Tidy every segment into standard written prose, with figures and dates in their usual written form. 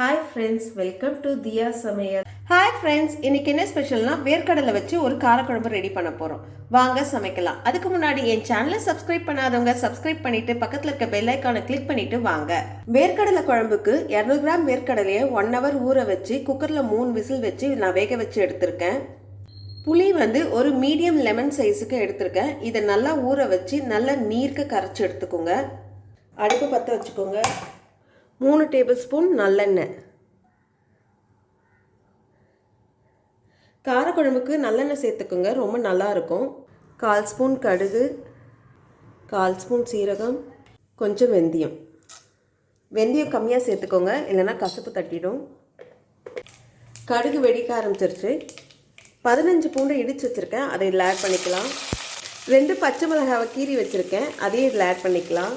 Hi friends, welcome to Diya Samayal. Hi friends, இன்னைக்கு என்ன ஸ்பெஷல்னா வேர்க்கடலை வச்சு ஒரு காரக்குழம்பு ரெடி பண்ண போறோம். வாங்க சமைக்கலாம். அதுக்கு முன்னாடி என் சேனலை சப்ஸ்கிரைப் பண்ணாதவங்க சப்ஸ்கிரைப் பண்ணிட்டு பக்கத்துல இருக்க பெல் ஐகானை கிளிக் பண்ணிட்டு வாங்க. வேர்க்கடலை குழம்புக்கு 200 கிராம் வேர்க்கடலையை 1 hour ஊற வச்சு குக்கர்ல 3 விசில் வச்சு நான் வேக வச்சு எடுத்திருக்கேன். புளி ஒரு மீடியம் லெமன் சைஸுக்கு எடுத்திருக்கேன். இதை நல்லா ஊற வச்சு நல்லா நீர்க்க கரைச்சி எடுத்துக்கோங்க. அடுப்பு பற்ற வச்சுக்கோங்க. 3 டேபிள் ஸ்பூன் நல்லெண்ணெய். காரக்குழம்புக்கு நல்லெண்ணெய் சேர்த்துக்கோங்க, ரொம்ப நல்லா இருக்கும். 1/4 ஸ்பூன் கடுகு, 1/4 ஸ்பூன் சீரகம், கொஞ்சம் வெந்தயம். வெந்தயம் கம்மியாக சேர்த்துக்கோங்க, இல்லைன்னா கசப்பு தட்டிடும். கடுகு வெடிக்க ஆரம்பிச்சிருச்சு. 15 பூண்டு இடித்து வச்சுருக்கேன், அதை இதில் ஆட் பண்ணிக்கலாம். 2 பச்சை மிளகாவை கீறி வச்சுருக்கேன், அதையும் இதில் ஆட் பண்ணிக்கலாம்.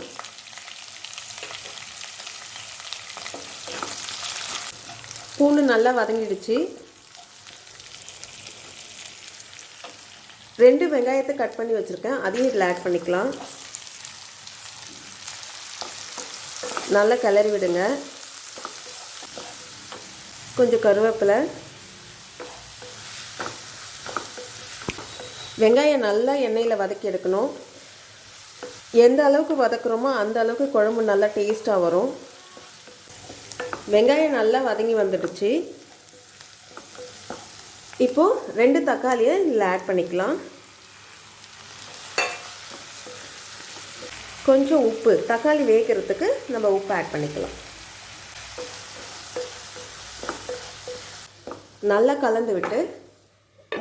பூண்டு நல்லா வதங்கிடுச்சு. 2 வெங்காயத்தை கட் பண்ணி வச்சுருக்கேன், அதையும் இதில் ஆட் பண்ணிக்கலாம். நல்லா கிளறி விடுங்க. கொஞ்சம் கருவேப்பிலை. வெங்காயம் நல்லா எண்ணெயில் வதக்கி எடுக்கணும். எந்த அளவுக்கு வதக்குறோமோ அந்த அளவுக்கு குழம்பு நல்லா டேஸ்ட்டாக வரும். வெங்காயம் நல்லா வதங்கி வந்துடுச்சு. இப்போது 2 தக்காளியை இதில் ஆட் பண்ணிக்கலாம். கொஞ்சம் உப்பு, தக்காளி வேகிறதுக்கு நம்ம உப்பு ஆட் பண்ணிக்கலாம். நல்லா கலந்து விட்டு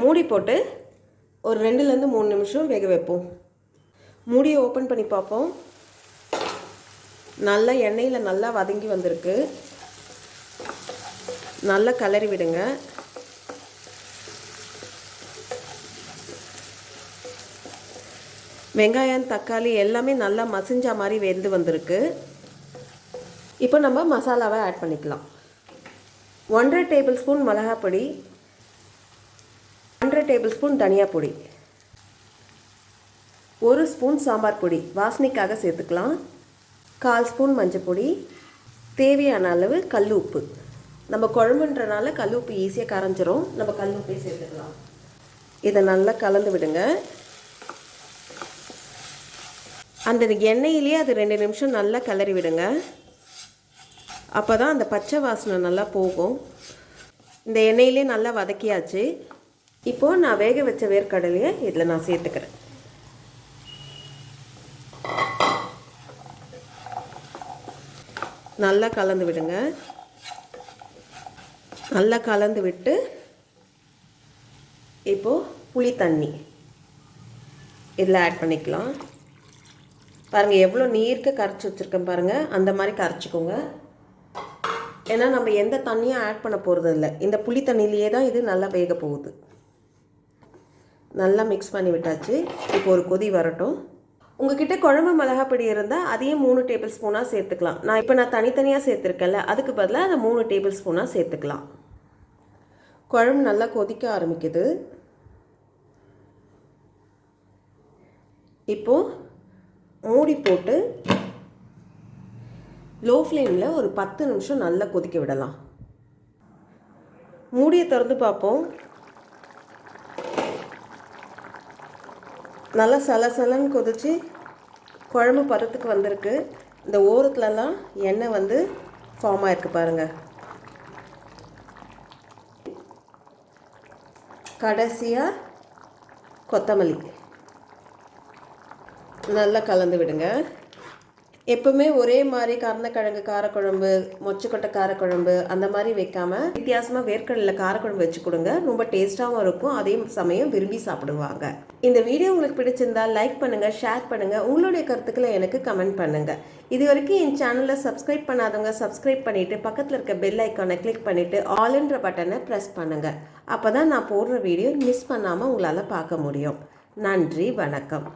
மூடி போட்டு ஒரு 2லேருந்து 3 நிமிஷம் வேக வைப்போம். மூடியை ஓப்பன் பண்ணி பார்ப்போம். நல்லா எண்ணெயில் நல்லா வதங்கி வந்திருக்கு. நல்லா கிளறி விடுங்க. வெங்காயம் தக்காளி எல்லாமே நல்லா மசிஞ்சா மாதிரி வெந்து வந்திருக்கு. இப்போ நம்ம மசாலாவை ஆட் பண்ணிக்கலாம். 1.5 டேபிள் ஸ்பூன் மிளகாய் பொடி, 1.5 டேபிள் ஸ்பூன் தனியா பொடி, 1 ஸ்பூன் சாம்பார் பொடி வாசனைக்காக சேர்த்துக்கலாம். 1/4 ஸ்பூன் மஞ்சள் பொடி, தேவையான அளவு கல் உப்பு. நம்ம குழம்புன்றனால கல் உப்பு ஈஸியாக கரைஞ்சிரும், நம்ம கல் உப்பே சேர்த்துக்கலாம். இதை நல்லா கலந்து விடுங்க. அந்த எண்ணெயிலேயே அது 2 நிமிஷம் நல்லா கிளறி விடுங்க. அப்போ தான் அந்த பச்சை வாசனை நல்லா போகும். இந்த எண்ணெயிலே நல்லா வதக்கியாச்சு. இப்போது நான் வேக வச்ச வேர்க்கடலையை இதில் நான் சேர்த்துக்கிறேன். நல்லா கலந்து விடுங்க. நல்லா கலந்து விட்டு இப்போது புளி தண்ணி இதில் ஆட் பண்ணிக்கலாம். பாருங்கள் எவ்வளோ நீர்க்க கரைச்சி வச்சுருக்கேன் பாருங்கள், அந்த மாதிரி கரைச்சிக்கோங்க. ஏன்னா நம்ம எந்த தண்ணியும் ஆட் பண்ண போகிறது இல்லை, இந்த புளி தண்ணியிலேயே தான் இது நல்லா வேக போகுது. நல்லா மிக்ஸ் பண்ணி விட்டாச்சு. இப்போ ஒரு கொதி வரட்டும். உங்ககிட்ட குழம்பு மிளகாய் பொடி இருந்தால் அதையும் 3 டேபிள் ஸ்பூனாக சேர்த்துக்கலாம். நான் தனித்தனியாக சேர்த்துருக்கேன்ல, அதுக்கு பதிலாக அதை 3 டேபிள் ஸ்பூனாக சேர்த்துக்கலாம். குழம்பு நல்லா கொதிக்க ஆரம்பிக்குது. இப்போது மூடி போட்டு லோ ஃப்ளேமில் ஒரு 10 நிமிஷம் நல்லா கொதிக்க விடலாம். மூடியை திறந்து பார்ப்போம். நல்லா சலசலன்னு கொதிச்சு குழம்பு பதத்துக்கு வந்திருக்கு. இந்த ஓரத்துலலாம் எண்ணெய் ஃபார்ம் ஆகிருக்கு பாருங்கள். கடைசியாக கொத்தமல்லி நல்லா கலந்து விடுங்க. எப்பவுமே ஒரே மாதிரி கருணக்கிழங்கு காரக்குழம்பு, மொச்சக்கொட்டை காரக்குழம்பு அந்த மாதிரி வைக்காமல் வித்தியாசமாக வேர்க்கடலில் காரக்குழம்பு வச்சு கொடுங்க. ரொம்ப டேஸ்ட்டாகவும் இருக்கும், அதே சமயம் விரும்பி சாப்பிடுவாங்க. இந்த வீடியோ உங்களுக்கு பிடிச்சிருந்தால் லைக் பண்ணுங்கள், ஷேர் பண்ணுங்கள், உங்களுடைய கருத்துக்களை எனக்கு கமெண்ட் பண்ணுங்கள். இது வரைக்கும் என் சேனலை சப்ஸ்கிரைப் பண்ணாதவங்க சப்ஸ்கிரைப் பண்ணிவிட்டு பக்கத்தில் இருக்க பெல் ஐக்கானை கிளிக் பண்ணிவிட்டு ஆல்ன்ற பட்டனை ப்ரெஸ் பண்ணுங்கள். அப்போ தான் நான் போடுற வீடியோ மிஸ் பண்ணாமல் உங்களால் பார்க்க முடியும். நன்றி, வணக்கம்.